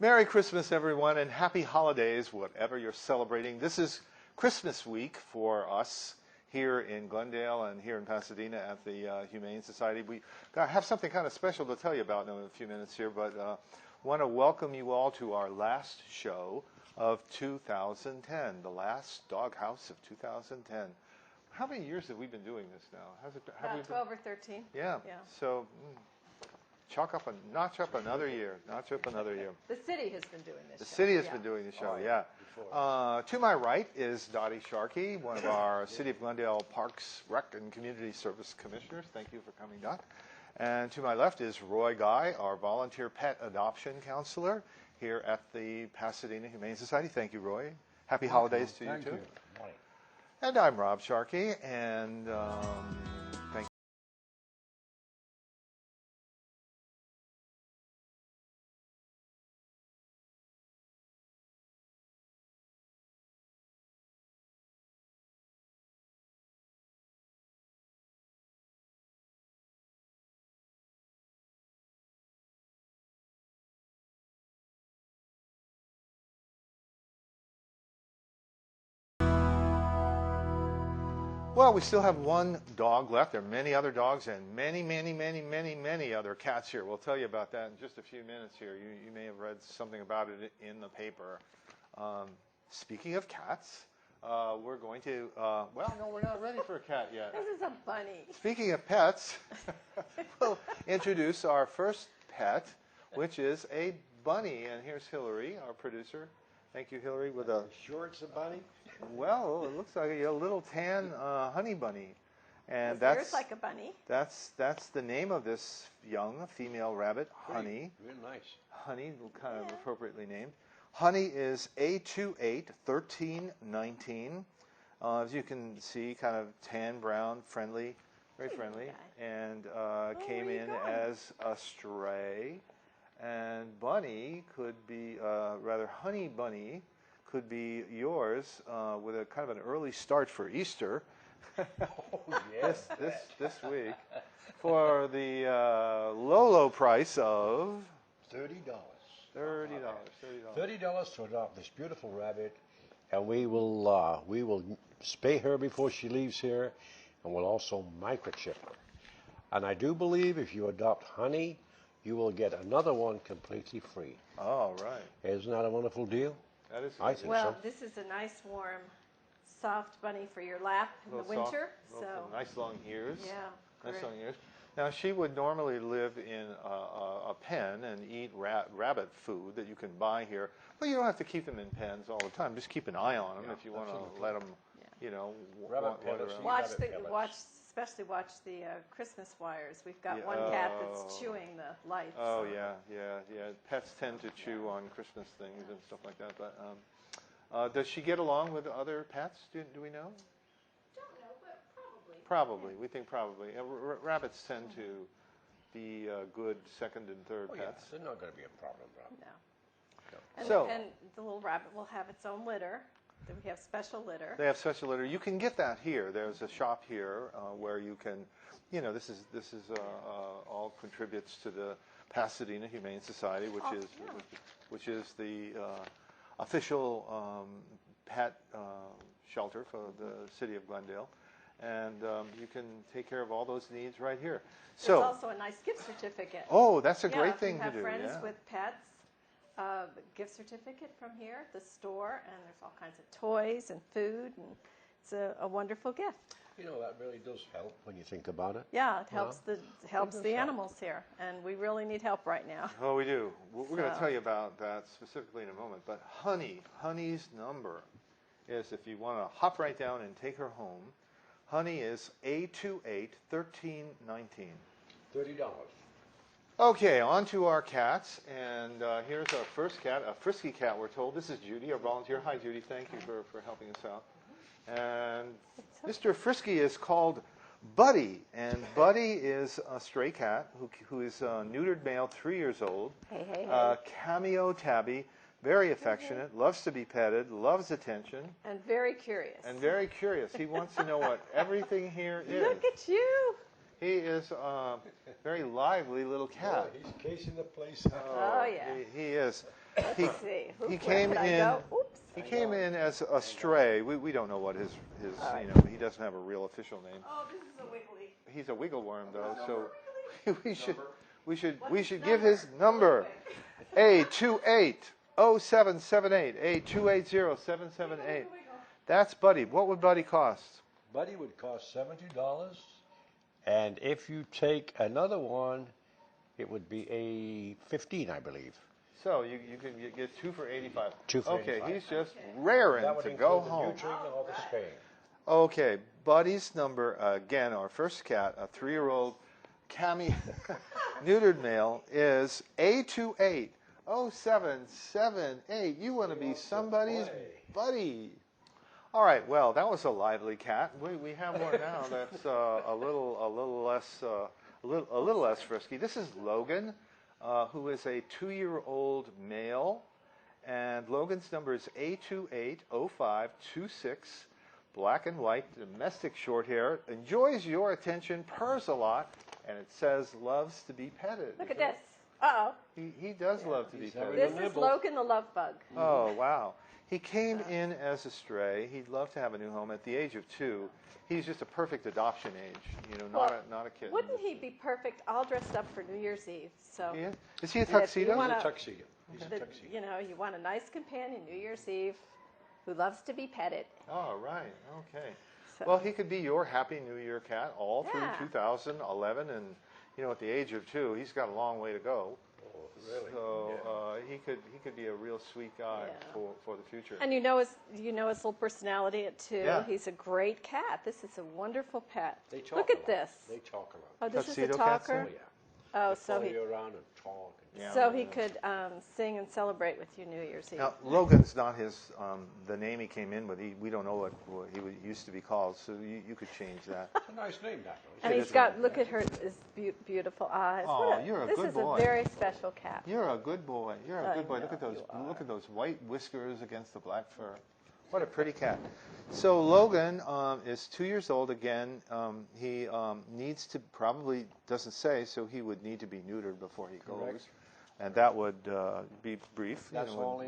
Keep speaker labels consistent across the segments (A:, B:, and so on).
A: Merry Christmas, everyone, and happy holidays, whatever you're celebrating. This is Christmas week for us here in Glendale and here in Pasadena at the Humane Society. We have something kind of special to tell you about in a few minutes here, but want to welcome you all to our last show of 2010, the last Doghouse of 2010. How many years have we been doing this now?
B: About 12 or 13.
A: Yeah. So notch up another year. Notch up another year.
B: The city has been doing this.
A: The city has been doing the show. Yeah. To my right is Dottie Sharkey, one of our City of Glendale Parks, Rec, and Community Service Commissioners. Thank you for coming, Dot. And to my left is Roy Guy, our volunteer pet adoption counselor here at the Pasadena Humane Society. Thank you, Roy. Happy holidays to you, too.
C: Morning.
A: And I'm Rob Sharkey, and thank you. Well, we still have one dog left. There are many other dogs and many other cats here. We'll tell you about that in just a few minutes here. You may have read something about it in the paper. Speaking of cats, we're going to, well, no, we're not ready for a cat yet.
B: This is a bunny.
A: Speaking of pets, we'll introduce our first pet, which is a bunny. And here's Hillary, our producer. Thank you, Hillary. With a
C: sure it's a bunny?
A: Well, it looks like a little tan honey bunny, and
B: that's like a bunny.
A: That's the name of this young female rabbit, Honey.
C: Real nice.
A: Honey, kind of appropriately named. Honey is A281319. As you can see, kind of tan, brown, friendly, very friendly, and came in as a stray. And Bunny could be, rather Honey Bunny could be yours with a kind of an early start for Easter.
C: Oh, yes.
A: this week for the low price of
C: $30.
A: $30
C: to adopt this beautiful rabbit, and we will spay her before she leaves here, and we'll also microchip her. And I do believe if you adopt Honey, you will get another one completely free.
A: Oh, right.
C: Isn't that a wonderful deal?
A: That is.
B: I think well, so. This is a nice, warm, soft bunny for your lap in the winter.
A: Soft, nice long ears.
B: Yeah.
A: Nice long ears. Now, she would normally live in a pen and eat rabbit food that you can buy here. Well, you don't have to keep them in pens all the time. Just keep an eye on them if you want to let them, you know,
B: Especially watch the Christmas wires. We've got one cat that's chewing the lights.
A: Oh, yeah. Pets tend to chew on Christmas things and stuff like that. But does she get along with other pets? Do we know?
B: Don't know, but probably.
A: Probably. We think probably. Rabbits tend to be good second and third pets.
C: Yeah. They're not going to be a problem, Rob.
B: No. And the little rabbit will have its own litter. We have special litter.
A: They have special litter. You can get that here. There's a shop here where you can, you know, this is all contributes to the Pasadena Humane Society, which is the official pet shelter for the city of Glendale, and you can take care of all those needs right here.
B: There's also a nice gift certificate.
A: Oh, that's a great thing to do.
B: If you have friends with pets. Gift certificate from here, the store, and there's all kinds of toys and food, and it's a wonderful gift.
C: You know, that really does help when you think about it.
B: Yeah, it helps the animals here, and we really need help right now.
A: Oh, we do. We're going to tell you about that specifically in a moment. But Honey's number is, if you want to hop right down and take her home, Honey is A281319.
C: $30.
A: Okay, on to our cats, and here's our first cat, a frisky cat, we're told. This is Judy, our volunteer. Hi, Judy. Thank you for helping us out. And Mr. Frisky is called Buddy, and Buddy is a stray cat who is a neutered male, 3 years old.
B: Hey.
A: Cameo tabby, very affectionate, loves to be petted, loves attention.
B: And very curious.
A: He wants to know what everything here is.
B: Look at you.
A: He is a very lively little cat.
C: He's casing the place out.
B: Oh, yeah.
A: He is.
B: Let's
A: He,
B: see.
A: he
B: Where
A: came
B: did I
A: in.
B: go? Oops.
A: He came in as a stray. We don't know what his
B: All right.
A: you know, he doesn't have a real official name.
B: Oh, this is a wiggly.
A: He's a wiggle worm though, so we should give his number. A280778. A280778. That's Buddy. What would Buddy cost?
C: Buddy would cost $70, and if you take another one, it would be a 15, I believe.
A: So you can get 2 for 85.
C: 2 for
A: okay,
C: 85.
A: he's just raring
C: That would
A: to
C: include
A: go
C: the
A: home.
C: neutering and all the spaying.
A: Okay, Buddy's number, again, our first cat, a 3-year-old cami neutered male, is A280778. You want to be somebody's buddy. All right, well, that was a lively cat. We have one now that's a little less frisky. This is Logan, who is a 2-year-old male, and Logan's number is A280526. Black and white, domestic short hair, enjoys your attention, purrs a lot, and it says loves to be petted.
B: Look at this. Uh-oh.
A: He does love to be petted.
B: This is Logan the love bug.
A: Oh, wow. He came in as a stray. He'd love to have a new home at the age of 2. He's just a perfect adoption age, not a kid.
B: Wouldn't he be perfect all dressed up for New Year's Eve? So
A: Yeah. Is he a
B: And if you
A: tuxedo?
B: wanna-
C: He's a tuxedo. He's a
B: that,
C: tuxedo.
B: you want a nice companion New Year's Eve who loves to be petted.
A: Oh, right. Okay.
B: So,
A: Well, he could be your Happy New Year cat all through
B: Yeah.
A: 2011, and at the age of 2, he's got a long way to go.
C: Oh, really?
A: So he could be a real sweet guy
B: Yeah.
A: for the future.
B: and you know his little personality at 2.
A: Yeah.
B: He's a great cat. This is a wonderful pet.
C: They talk
B: Look
C: a
B: at
C: lot.
B: this.
C: They talk a lot.
B: Oh, this
A: Tuxedo
B: is a
A: cats,
B: talker.
C: Oh, yeah.
B: Oh,
C: They
B: so
C: follow
B: he
C: you around and talk.
A: Yeah.
B: so he could sing and celebrate with you New Year's Eve.
A: Now, Logan's not his the name he came in with. We don't know what he used to be called, so you could change that.
C: It's a nice name, that though.
B: And
A: It
B: he's
A: is
B: got, look at her, his beautiful eyes.
A: Oh, you're a
B: this
A: good
B: is
A: boy.
B: a very special cat.
A: You're a good boy. You're a
B: I
A: good boy. Look
B: know
A: at those.
B: you are.
A: Look at those white whiskers against the black fur. What a pretty cat. So Logan is 2 years old again. He needs to probably doesn't say, so he would need to be neutered before he goes,
C: Correct.
A: and that would be brief.
C: That's all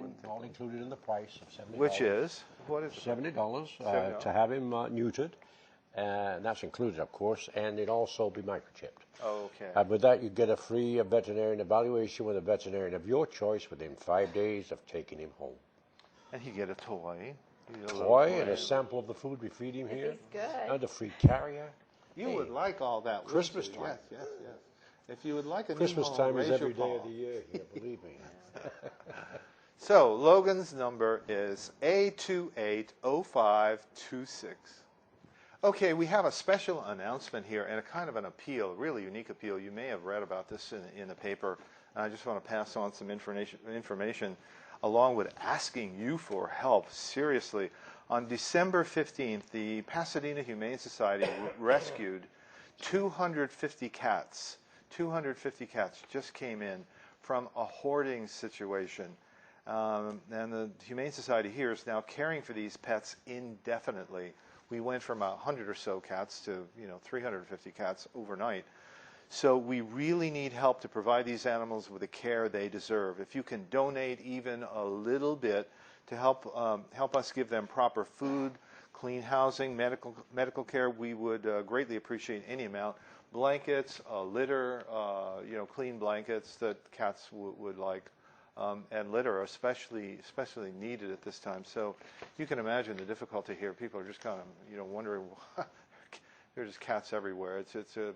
C: included in the price of $70.
A: Which is what is it?
C: $70
A: $70.
C: to have him neutered, and that's included, of course, and it also be microchipped.
A: Okay.
C: With that, you get a free veterinarian evaluation with a veterinarian of your choice within 5 days of taking him home.
A: And you get a toy. You get a little
C: Toy and a sample of the food we feed him
B: If
C: here,
B: he's good.
C: and a free carrier.
A: You
C: Hey,
A: would like all that. wouldn't
C: Christmas
A: you?
C: time.
A: Yes. If you would like a
C: Christmas
A: new home,
C: time is
A: raise your
C: every day of
A: paw.
C: the year here, believe me.
A: So Logan's number is A280526. Okay, we have a special announcement here and a kind of an appeal, a really unique appeal. You may have read about this in the paper. And I just want to pass on some information along with asking you for help. Seriously, on December 15th, the Pasadena Humane Society rescued 250 cats. 250 cats just came in from a hoarding situation. And the Humane Society here is now caring for these pets indefinitely. We went from 100 or so cats to 350 cats overnight. So we really need help to provide these animals with the care they deserve. If you can donate even a little bit to help us give them proper food, clean housing, medical care, we would greatly appreciate any amount. Blankets, litter, clean blankets that cats would like, and litter are especially needed at this time. So you can imagine the difficulty here. People are just kind of wondering, there's just cats everywhere. It's a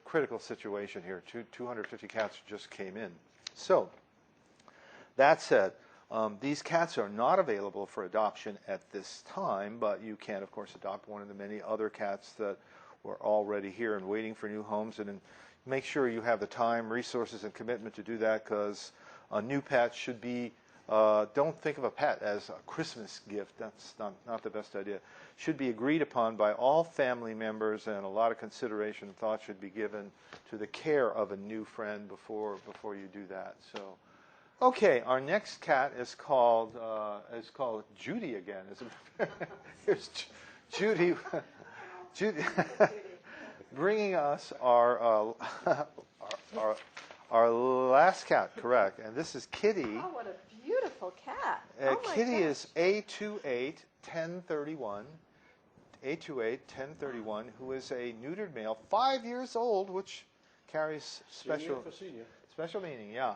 A: critical situation here. 250 cats just came in. So that said, these cats are not available for adoption at this time, but you can, of course, adopt one of the many other cats that were already here and waiting for new homes. And make sure you have the time, resources, and commitment to do that, because a new pet should be, don't think of a pet as a Christmas gift. That's not the best idea. Should be agreed upon by all family members, and a lot of consideration and thought should be given to the care of a new friend before you do that. So, okay, our next cat is called Judy again. Here's Judy. Judy. bringing us our, our, our last cat, correct. And this is Kitty.
B: Oh, what a beautiful cat. Oh my
A: Kitty
B: gosh.
A: is A281031. A281031, who is a neutered male, 5 years old, which carries special meaning, yeah.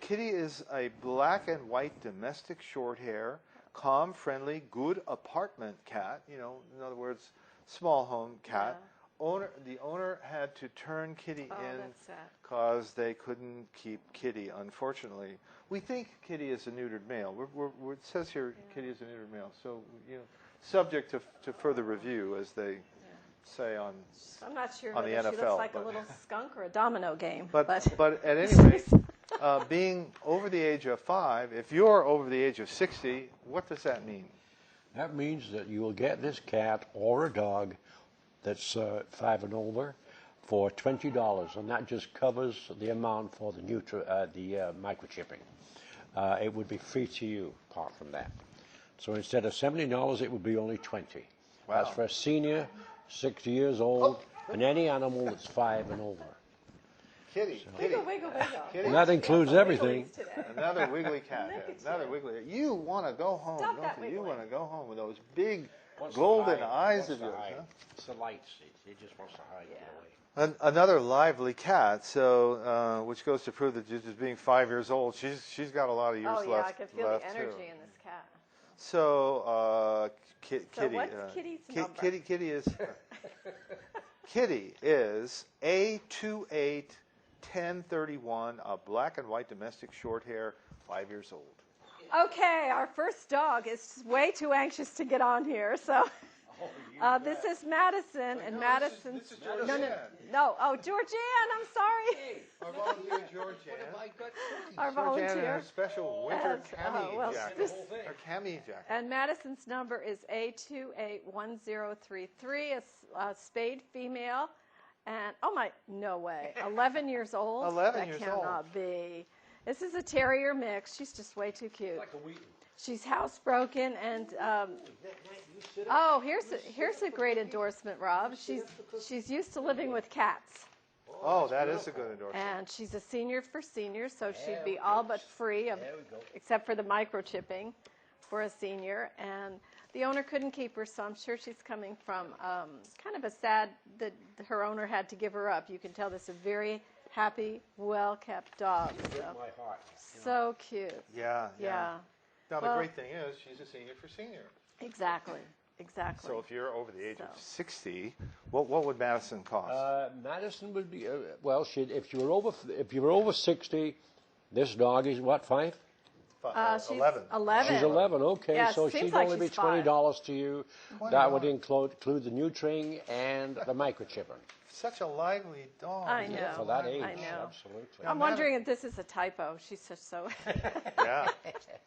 A: Kitty is a black and white domestic short hair, calm, friendly, good apartment cat. You know, in other words, small home cat. The owner had to turn Kitty in
B: That's sad.
A: because they couldn't keep Kitty, unfortunately. We think Kitty is a neutered male. It says here Kitty is a neutered male. So, you know, subject to further review, as they say on
B: I'm not sure
A: on
B: whether
A: the
B: she
A: NFL,
B: looks like
A: but-
B: a little skunk or a domino game.
A: But at any rate, being over the age of 5, if you're over the age of 60, what does that mean?
C: That means that you will get this cat or a dog that's 5 and older for $20, and that just covers the amount for the microchipping. It would be free to you apart from that. So instead of $70, it would be only $20.
A: Wow.
C: That's for a senior, 60 years old, and any animal that's 5 and over.
A: Kitty.
B: Wiggle, wiggle, wiggle.
A: Kitty.
C: And that includes everything.
A: Another wiggly cat.
B: Look at
A: Another
B: you.
A: wiggly. You want to go home,
B: Stop
A: don't
B: that
A: you? You
B: wiggling.
A: want to go home with those big golden eyes of yours. Huh?
C: It's the lights. It just wants to hide
B: Yeah.
C: away.
A: Another lively cat. So, which goes to prove that just being 5 years old, she's got a lot of years
B: Oh, yeah,
A: left.
B: I can feel
A: left
B: the
A: too.
B: energy in this cat.
A: So,
B: So
A: Kitty.
B: what's Kitty's number?
A: Kitty is Kitty is A281031, a black and white domestic short hair, 5 years old.
B: Okay, our first dog is way too anxious to get on here, so this is Madison, and Madison.
A: this is Georgianne.
B: No. Oh, Georgianne, I'm sorry.
A: Our volunteer Georgianne.
B: Our
A: Georgianne in
B: volunteer.
A: her special winter
B: Yes,
A: cami
B: well,
A: jacket.
B: this-
A: Her cami jacket.
B: And Madison's number is A281033, a spayed female, and no way, 11 years old.
A: 11 years
B: That
A: old.
B: cannot be. This is a terrier mix. She's just way too cute.
C: Like a Wheaton.
B: She's housebroken, and here's a great endorsement, Rob. She's used to living with cats,
A: Oh, that is a good endorsement.
B: and she's a senior for seniors, so she'd be all but free of, except for the microchipping, for a senior. And the owner couldn't keep her, so I'm sure she's coming from kind of a sad that her owner had to give her up. You can tell this is a very happy, well-kept dog.
C: My heart.
B: So cute.
A: Yeah. Now, the
B: Well-
A: great thing is she's a senior for senior.
B: Exactly.
A: So if you're over the age of
B: So.
A: 60, what would Madison cost?
C: Madison would be if you were over 60, this dog is what, 5?
B: She's
A: 11.
B: 11.
C: She's 11. Okay,
B: Yeah,
C: so
B: seems
C: she'd
B: like
C: only be
B: she's 5.
C: $20 to you.
A: $20.
C: That would include the neutering and the microchipping.
A: Such a lively dog.
B: I know.
C: For that age,
B: I know.
C: absolutely.
B: I'm wondering if this is a typo. She's so.
A: Yeah.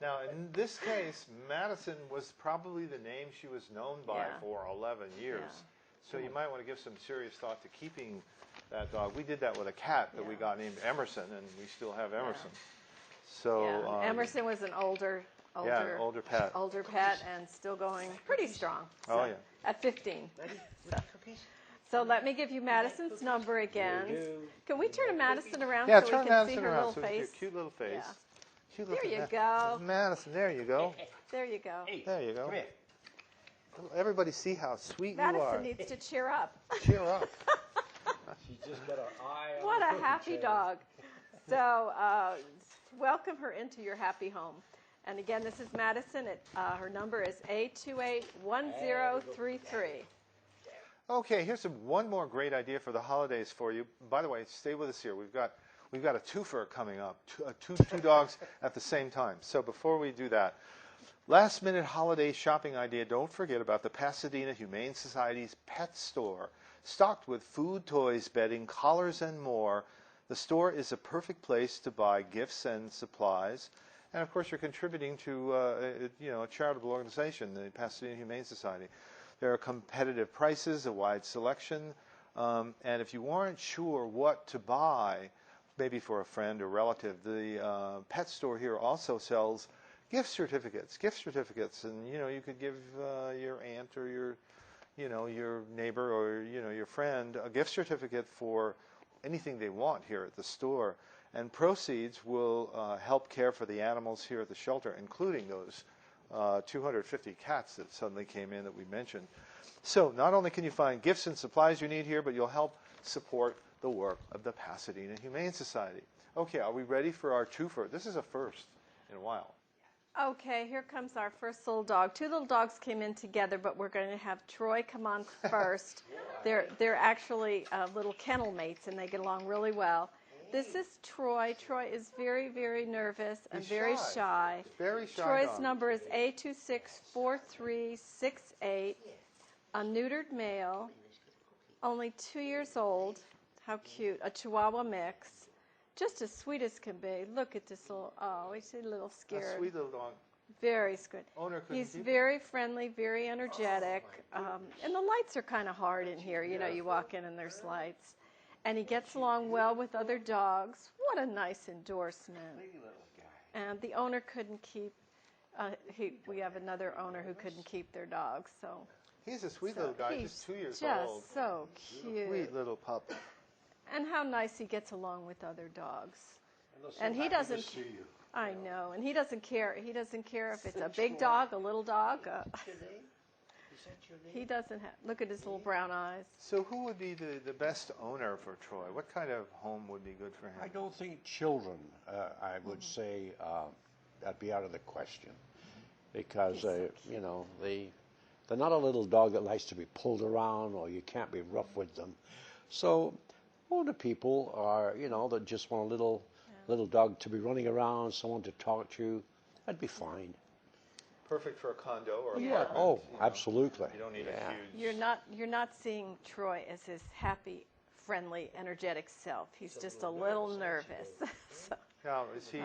A: Now, in this case, Madison was probably the name she was known by
B: Yeah.
A: for 11 years.
B: Yeah.
A: So you might want to give some serious thought to keeping that dog. We did that with a cat that we
B: Yeah.
A: got named Emerson, and we still have Emerson. So
B: Yeah. Emerson was an older
A: an older pet.
B: older pet, and still going pretty strong.
A: Oh,
B: So,
A: yeah.
B: At 15. So let me give you Madison's number again. Can we turn Madison around
A: Yeah,
B: so
A: turn
B: we can see
A: Madison
B: her
A: around
B: little
A: so we can see
B: face?
A: her cute little face.
B: Yeah.
A: Cute
B: There
A: little
B: you
A: Ma-
B: go.
A: Madison, there you go.
B: There you go.
A: There you go.
C: Come here.
A: Everybody see how sweet
B: Madison
A: you are.
B: needs to cheer up.
A: Cheer up.
C: She's just got her eye on
B: What
C: the
B: a
C: cookie
B: happy
C: chair.
B: dog. So welcome her into your happy home. And again, this is Madison. Her number is A281033.
A: Okay, here's one more great idea for the holidays for you. By the way, stay with us here. We've got a twofer coming up, two dogs at the same time. So before we do that, last minute holiday shopping idea, don't forget about the Pasadena Humane Society's pet store. Stocked with food, toys, bedding, collars, and more, the store is a perfect place to buy gifts and supplies. And of course, you're contributing to a charitable organization, the Pasadena Humane Society. There are competitive prices, a wide selection, and if you aren't sure what to buy, maybe for a friend or relative, the pet store here also sells gift certificates, and you could give your aunt or your neighbor or your friend a gift certificate for anything they want here at the store, and proceeds will help care for the animals here at the shelter, including those 250 cats that suddenly came in that we mentioned. So not only can you find gifts and supplies you need here, but you'll help support the work of the Pasadena Humane Society. Okay, are we ready for our twofer? This is a first in a while.
B: Okay, here comes our first little dog. Two little dogs came in together, but we're going to have Troy come on first. They're actually little kennel mates, and they get along really well. This is Troy. Troy is very, very nervous and very shy.
A: Very shy.
B: Troy's
A: dog.
B: number is A264368, a neutered male, only 2 years old. How cute. A Chihuahua mix. Just as sweet as can be. Look at this little, he's a little scared.
A: A sweet little dog.
B: Very sweet. He's
A: keep
B: very friendly, very energetic. And the lights are kind of hard in here. You walk in and there's lights. And he gets along well with other dogs. What a nice endorsement. And the owner couldn't keep, we have another owner who couldn't keep their dogs. So
A: He's a sweet little guy, just 2 years old.
B: Just so cute.
A: Sweet little pup.
B: And how nice he gets along with other dogs. And he doesn't. I know, and he doesn't care. He doesn't care if it's a big dog, a little dog. He doesn't have. Look at his little brown eyes.
A: So who would be the best owner for Troy? What kind of home would be good for him?
C: I don't think children, I would say, that'd be out of the question. Because, they're not a little dog that likes to be pulled around, or you can't be rough with them. So older people are, that just want a little dog to be running around, someone to talk to. That'd be fine.
A: Perfect for a condo or
C: Yeah.
A: apartment.
C: Oh, absolutely.
A: You don't need a huge.
B: You're not seeing Troy as his happy, friendly, energetic self. He's just a little nervous. So,
A: Now, is he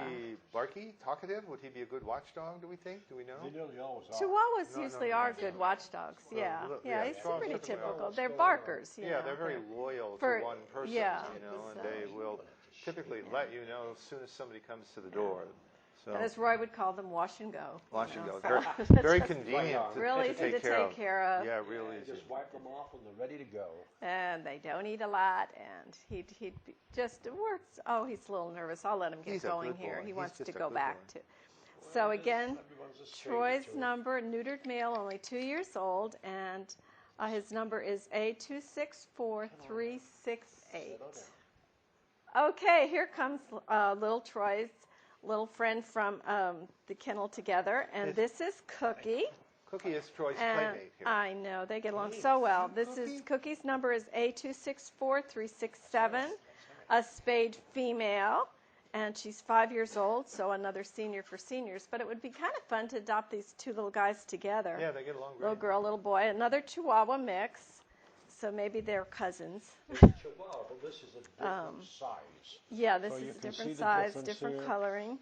A: barky, talkative? Would he be a good watchdog, do we think? Do we know?
C: They nearly always are.
B: Chihuahuas usually are good watchdogs. Yeah, he's
A: Chihuahuas
B: pretty
A: typically
B: typical.
A: are.
B: They're barkers.
A: Yeah, they're very loyal
B: For-
A: to one person,
B: yeah,
A: and
B: so-
A: they will typically let you know as soon as somebody comes to the door. So,
B: And as Roy would call them, wash and go.
A: wash and go.
B: so-
A: Very convenient
B: Real
A: to
B: easy to
A: take care
B: take
A: of.
B: care of.
A: Yeah, real easy.
C: Just wipe them off and they're ready to go.
B: And they don't eat a lot, and he'd be just works. Oh, he's a little nervous. I'll let him get
A: He's a
B: going
A: good
B: here.
A: boy.
B: He
A: He's
B: wants
A: just
B: to
A: a
B: go
A: good
B: back
A: boy.
B: to. So again,
C: Everyone's a stranger
B: Troy's
C: to it.
B: number, neutered male, only 2 years old, and his number is A264368. Okay, here comes little Troy's little friend from the kennel together, and this is Cookie.
A: Cookie is Troy's
B: And
A: playmate here.
B: I know, they get along so well. This is Cookie's number is A264367, a spayed female, and she's 5 years old, so another senior for seniors. But it would be kind of fun to adopt these two little guys together.
A: Yeah, they get along great.
B: Little girl, little boy, another Chihuahua mix. So maybe they're cousins.
C: Chihuahua, but this is a different size.
B: Yeah, this
C: So you
B: is a
C: can see
B: different
C: the
B: size,
C: difference
B: different
C: here.
B: coloring.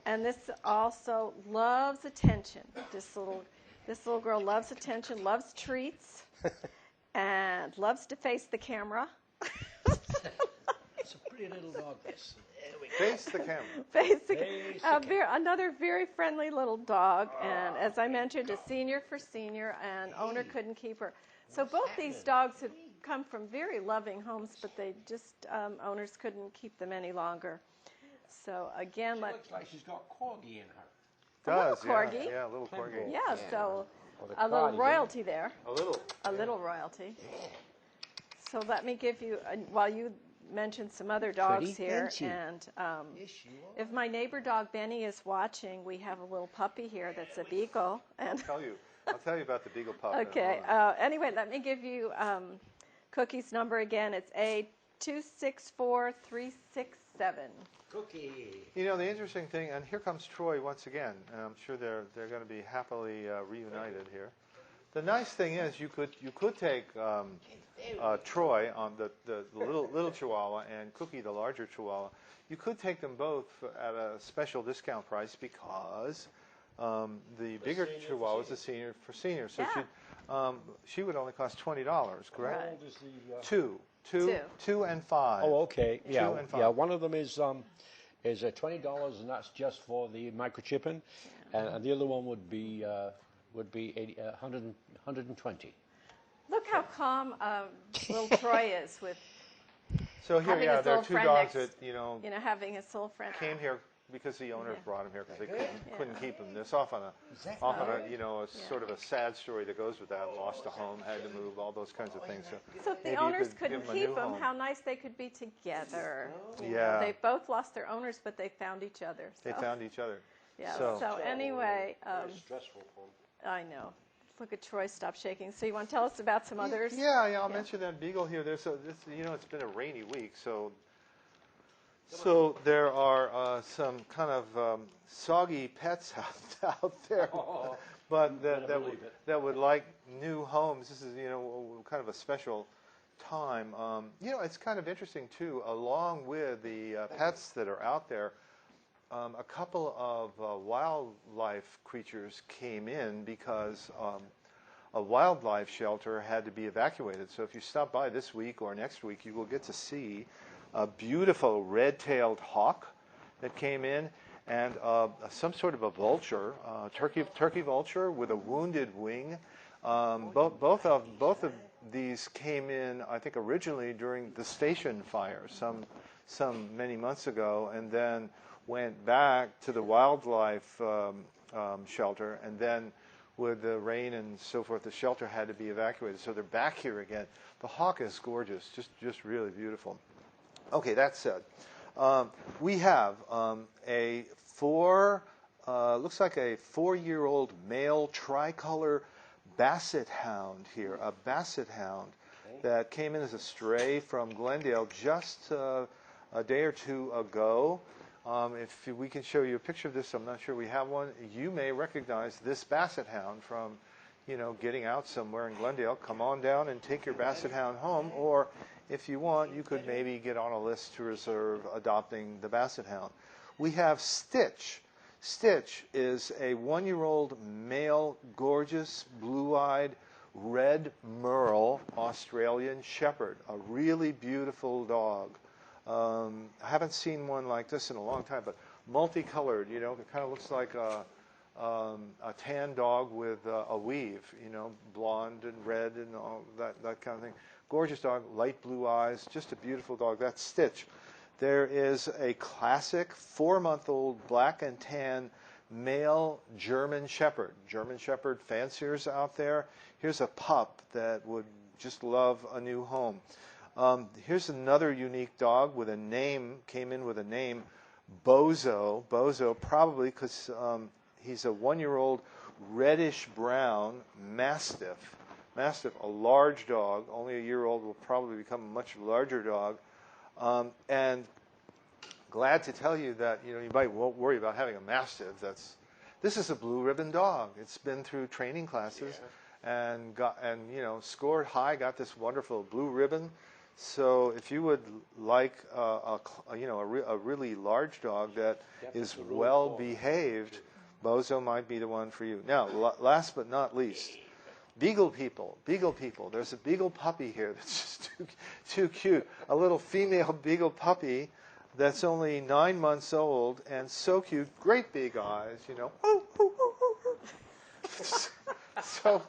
B: And this also loves attention. This little girl loves attention, loves treats, and loves to face the camera.
C: It's a pretty little dog, this.
A: Face the camera.
B: Basically, another very friendly little dog, and as I mentioned, a senior for senior, and owner couldn't keep her. So both these dogs have come from very loving homes, but they just owners couldn't keep them any longer. So again,
C: She looks like she's got corgi in her.
B: little
A: Does,
B: corgi.
A: Yeah, a little corgi.
B: Yeah, so
C: Or the
B: a little
C: cardigan.
B: royalty there,
A: A little.
B: little royalty. So let me give you, while you mentioned some other dogs
C: Pretty,
B: here,
C: isn't she?
B: and if my neighbor dog Benny is watching, we have a little puppy here that's a beagle, and
A: I'll tell you about the beagle pup. in a
B: okay.
A: moment.
B: Anyway, let me give you Cookie's number again. It's A264367.
C: Cookie.
A: You know, the interesting thing, and here comes Troy once again, and I'm sure they're going to be happily reunited here. The nice thing is you could take Troy on the little Chihuahua and Cookie the larger Chihuahua. You could take them both at a special discount price because the bigger Chihuahua is a senior for seniors. So
B: Yeah.
A: she would only cost $20, correct?
C: How old is the...
A: Two and 5.
C: Oh, okay. Yeah,
A: 2 and 5.
C: yeah. One of them is $20, and that's just for the microchipping, and the other one would be 120.
B: Look how calm little Troy is with
A: So here,
B: having
A: yeah,
B: his
A: there are
B: little
A: two
B: friend
A: dogs
B: next,
A: that,
B: having his little friend.
A: came here because the owners
B: Yeah.
A: brought him here because they
B: Yeah.
A: couldn't keep him. There's often a sort of a sad story that goes with that. Lost a home, had to move, all those kinds of things.
B: So if the
A: maybe you
B: owners
A: could
B: couldn't
A: give 'em a new
B: keep them,
A: home.
B: how nice they could be together.
A: Yeah.
B: They both lost their owners, but they found each other. So.
A: They found each other.
B: Yeah.
A: So-
B: So anyway,
C: Very stressful for 'em.
B: I know. Look at Troy stop shaking. So you want to tell us about some others?
A: Yeah, I'll mention that beagle here. It's been a rainy week, so there are some kind of soggy pets out there, but that would like new homes. This is kind of a special time. It's kind of interesting too. Along with the pets that are out there, a couple of wildlife creatures came in because a wildlife shelter had to be evacuated. So if you stop by this week or next week, you will get to see a beautiful red-tailed hawk that came in, and some sort of a vulture, turkey vulture with a wounded wing. Both of these came in, I think, originally during the station fire some many months ago, and then went back to the wildlife shelter, and then with the rain and so forth, the shelter had to be evacuated. So they're back here again. The hawk is gorgeous, just really beautiful. Okay, that said, we have looks like a 4-year-old male tricolor basset hound here, a basset hound that came in as a stray from Glendale just a day or two ago. If we can show you a picture of this, I'm not sure we have one. You may recognize this basset hound from, getting out somewhere in Glendale. Come on down and take your basset hound home, or if you want, you could maybe get on a list to reserve adopting the basset hound. We have Stitch. Stitch is a 1-year-old male, gorgeous, blue-eyed, red merle Australian shepherd, a really beautiful dog. I haven't seen one like this in a long time, but multicolored, it kind of looks like a tan dog with a weave, blonde and red and all that kind of thing. Gorgeous dog, light blue eyes, just a beautiful dog. That's Stitch. There is a classic 4-month-old black and tan male German Shepherd. German Shepherd fanciers out there. Here's a pup that would just love a new home. Here's another unique dog with a name, came in with a name, Bozo. Bozo, probably because he's a 1-year-old reddish-brown Mastiff. Mastiff, a large dog, only a year old, will probably become a much larger dog. And glad to tell you that you might won't worry about having a Mastiff. This is a blue ribbon dog. It's been through training classes and scored high, got this wonderful blue ribbon. So if you would like a really large dog that is well behaved, Bozo might be the one for you. Now, last but not least, Beagle people. There's a beagle puppy here that's just too cute. A little female beagle puppy that's only 9 months old and so cute. Great big eyes, So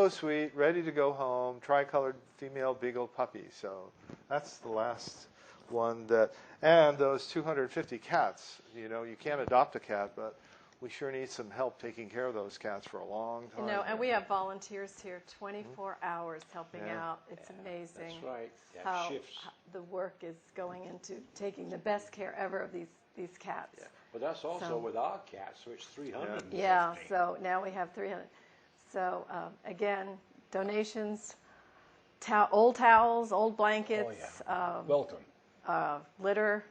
A: sweet, ready to go home. Tricolored female beagle puppy. So that's the last one and those 250 cats. You can't adopt a cat, but we sure need some help taking care of those cats for a long time.
B: And we have volunteers here 24 hours helping out. It's amazing.
C: That's right.
B: How
C: Shifts.
B: the work is going into taking the best care ever of these cats.
C: Yeah. But that's also with our cats, so it's 300.
B: Yeah, so now we have 300. So again, donations, old towels, old blankets,
C: Welcome.
B: litter,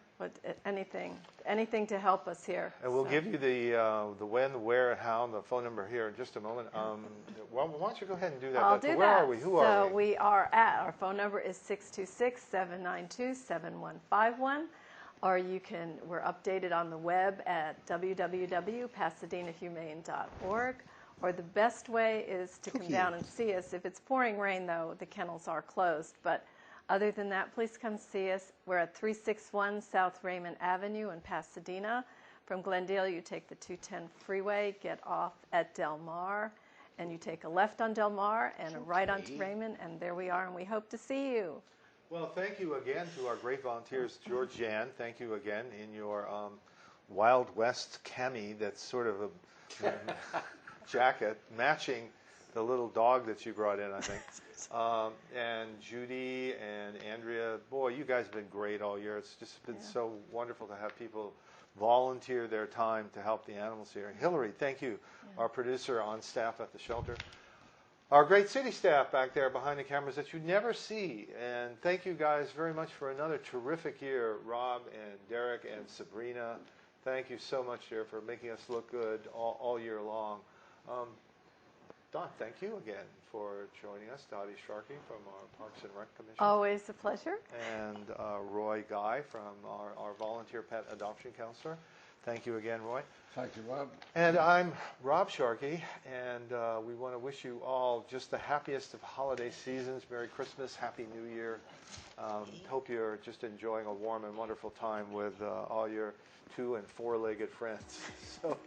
B: anything to help us here.
A: And we'll give you the when, the where, and how, and the phone number here in just a moment. Why don't you go ahead and do that?
B: I'll do
A: where
B: that.
A: are we? Who are we?
B: So we are our phone number is 626-792-7151. Or we're updated on the web at www.pasadenahumane.org. Or the best way is to come down and see us. If it's pouring rain, though, the kennels are closed. But other than that, please come see us. We're at 361 South Raymond Avenue in Pasadena. From Glendale, you take the 210 freeway, get off at Del Mar, and you take a left on Del Mar and a right onto Raymond, and there we are, and we hope to see you.
A: Well, thank you again to our great volunteers. George Jan, thank you again in your Wild West cami that's sort of a jacket matching the little dog that you brought in, I think. And Judy and Andrea, boy, you guys have been great all year. It's just been so wonderful to have people volunteer their time to help the animals here. Hillary, thank you, our producer on staff at the shelter. Our great city staff back there behind the cameras that you never see. And thank you guys very much for another terrific year. Rob and Derek and Sabrina, thank you so much, dear, for making us look good all year long. Don, thank you again for joining us. Dottie Sharkey from our Parks and Rec Commission.
B: Always a pleasure.
A: And Roy Guy from our volunteer pet adoption counselor. Thank you again, Roy.
D: Thank you, Rob.
A: And I'm Rob Sharkey, and we want to wish you all just the happiest of holiday seasons. Merry Christmas, Happy New Year. Hope you're just enjoying a warm and wonderful time with all your 2- and 4-legged friends. So